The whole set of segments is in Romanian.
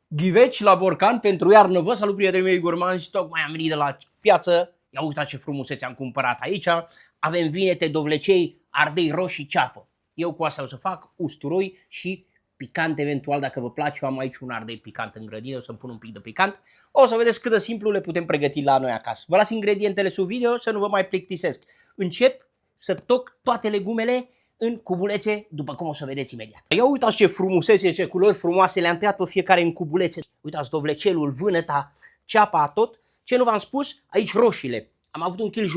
Ghiveci la borcan pentru iarnă. Vă salut, prietenii mei gurmanzi, tocmai am venit de la piață. Ia uitați ce frumusețe am cumpărat aici. Avem vinete, dovlecei, ardei roșii, ceapă. Eu cu asta o să fac usturoi și picant eventual, dacă vă place. Eu am aici un ardei picant în grădină, o să-mi pun un pic de picant. O să vedeți cât de simplu le putem pregăti la noi acasă. Vă las ingredientele sub video să nu vă mai plictisesc. Încep să toc toate legumele în cubulețe, după cum o să vedeți imediat. Ia uitați ce frumusețe, ce culori frumoase le-am tăiat pe fiecare în cubulețe. Uitați dovlecelul, vânăta, ceapa, tot. Ce nu v-am spus? Aici roșiile. Am avut 1,5 kg,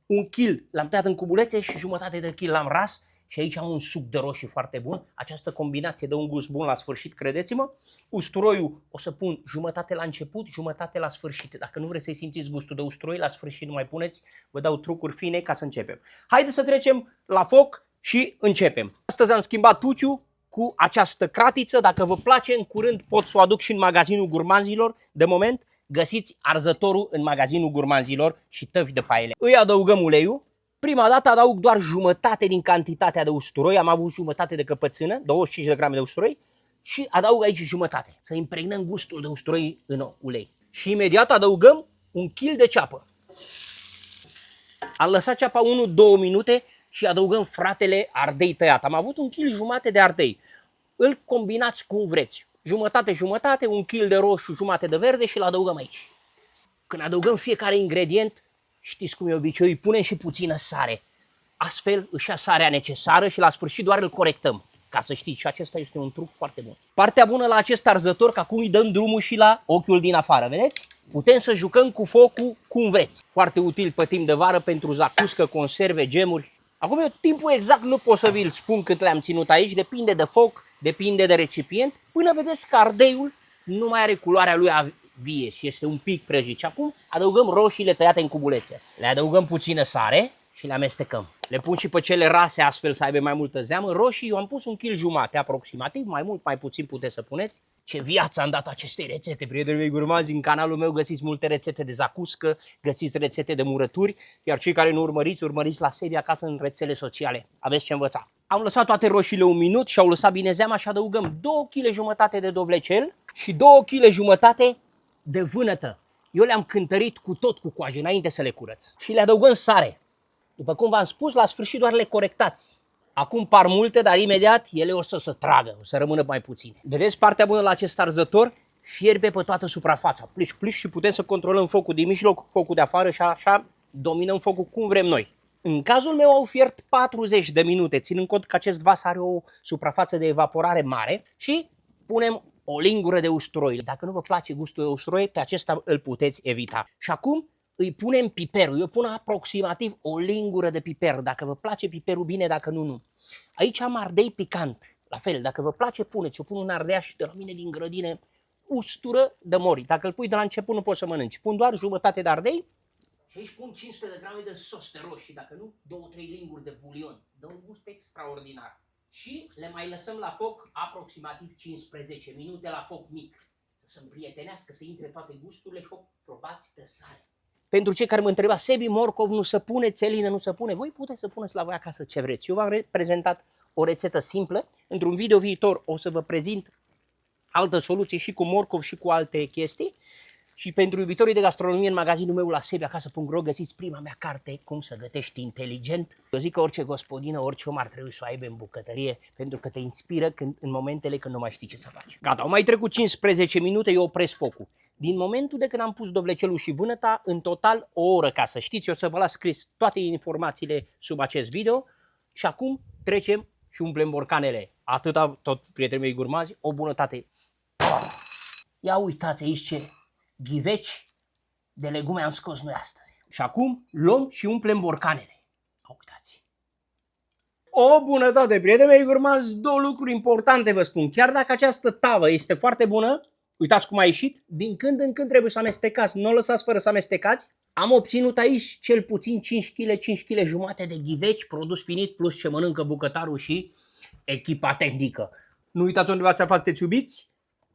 1 kg l-am tăiat în cubulețe și jumătate de kg l-am ras. Și aici am un suc de roșii foarte bun. Această combinație dă un gust bun la sfârșit, credeți-mă. Usturoiul o să pun jumătate la început, jumătate la sfârșit. Dacă nu vreți să-i simțiți gustul de usturoi, la sfârșit nu mai puneți. Vă dau trucuri fine ca să începem. Haideți să trecem la foc și începem. Astăzi am schimbat tuciul cu această cratiță. Dacă vă place, în curând pot să o aduc și în magazinul gurmanzilor. De moment găsiți arzătorul în magazinul gurmanzilor și tăvi de paele. Îi adăugăm uleiul. Prima dată adaug doar jumătate din cantitatea de usturoi. Am avut jumătate de căpățână, 25 de grame de usturoi. Și adaug aici jumătate. Să impregnăm gustul de usturoi în ulei. Și imediat adăugăm 1 kg de ceapă. Am lăsat ceapa 1-2 minute și adăugăm fratele ardei tăiat. Am avut 1,5 kg de ardei. Îl combinați cum vreți. Jumătate, 1 kg de roșu, jumătate de verde și îl adăugăm aici. Când adăugăm fiecare ingredient, știți cum e obiceiul, îi punem și puțină sare. Astfel își ia sarea necesară și la sfârșit doar îl corectăm. Ca să știți, și acesta este un truc foarte bun. Partea bună la acest arzător, că acum îi dăm drumul și la ochiul din afară, vedeți? Putem să jucăm cu focul cum vreți. Foarte util pe timp de vară pentru zacuscă, conserve, gemuri. Acum eu timpul exact nu pot să vi-l spun cât le-am ținut aici, depinde de foc, depinde de recipient, până vedeți că ardeiul nu mai are culoarea lui vie și este un pic prăjit. Și acum adăugăm roșiile tăiate în cubulețe. Le adăugăm puțină sare și le amestecăm. Le pun și pe cele rase astfel să aibă mai multă zeamă. Roșii eu am pus 1,5 kg aproximativ, mai mult, mai puțin puteți să puneți. Ce viață am dat acestei rețete, prietenii mei gurmanzi. În canalul meu găsiți multe rețete de zacuscă, găsiți rețete de murături, iar cei care nu urmăriți, urmăriți la Sebi acasă în rețele sociale. Aveți ce învăța. Am lăsat toate roșiile 1 minut și au lăsat bine zeama și adăugăm 2,5 kg de dovlecel și 2,5 kg de vânătă. Eu le-am cântărit cu tot cu coajă înainte să le curăț. Și le adăugăm sare. După cum v-am spus, la sfârșit doar le corectați. Acum par multe, dar imediat ele o să se tragă, o să rămână mai puține. Vedeți partea bună la acest arzător? Fierbe pe toată suprafața. Pliș și putem să controlăm focul din mijloc, focul de afară și așa dominăm focul cum vrem noi. În cazul meu au fiert 40 de minute, ținând cont că acest vas are o suprafață de evaporare mare și punem o lingură de usturoi. Dacă nu vă place gustul de usturoi, pe acesta îl puteți evita. Și acum îi punem piperul. Eu pun aproximativ o lingură de piper. Dacă vă place piperul, bine, dacă nu, nu. Aici am ardei picant. La fel, dacă vă place, puneți. Eu pun un ardeiaș de la mine din grădină, ustură de mori. Dacă îl pui de la început, nu poți să mănânci. Pun doar jumătate de ardei și aici pun 500 de grame de sos de roșii. Dacă nu, 2-3 linguri de bulion. Dă un gust extraordinar. Și le mai lăsăm la foc aproximativ 15 minute la foc mic. Să se împrietenească, să intre toate gusturile și o probați de sare. Pentru cei care mă întreba, Sebi, morcov nu se pune, țelină nu se pune, voi puteți să puneți la voi acasă ce vreți. Eu v-am prezentat o rețetă simplă. Într-un video viitor o să vă prezint altă soluție și cu morcov și cu alte chestii. Și pentru iubitorii de gastronomie, în magazinul meu la sebiacasă.ro găsiți prima mea carte, Cum să gătești inteligent. Eu zic că orice gospodină, orice om ar trebui să o aibă în bucătărie, pentru că te inspiră în momentele când nu mai știi ce să faci. Gata, au mai trecut 15 minute, eu opresc focul. Din momentul de când am pus dovlecelul și vânăta, în total o oră, ca să știți, eu să vă las scris toate informațiile sub acest video. Și acum trecem și umplem borcanele. Atâta tot, prietenii mei gurmazi, o bunătate. Ia uitați aici ce ghiveci de legume am scos noi astăzi. Și acum luăm și umplem borcanele. Uitați. O bunătate, prietenii mei gurmazi, 2 lucruri importante vă spun. Chiar dacă această tavă este foarte bună, uitați cum a ieșit, din când în când trebuie să amestecați, nu o lăsați fără să amestecați. Am obținut aici cel puțin 5 kg jumate de ghiveci, produs finit, plus ce mănâncă bucătarul și echipa tehnică. Nu uitați unde v-ați aflat, sunteți iubiți.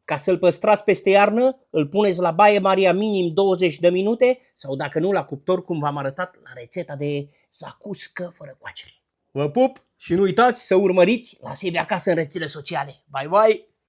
Ca să-l păstrați peste iarnă, îl puneți la baie Maria minim 20 de minute sau dacă nu la cuptor, cum v-am arătat la rețeta de zacuscă fără coacere. Vă pup și nu uitați să urmăriți la Sebi acasă în rețele sociale. Bye bye!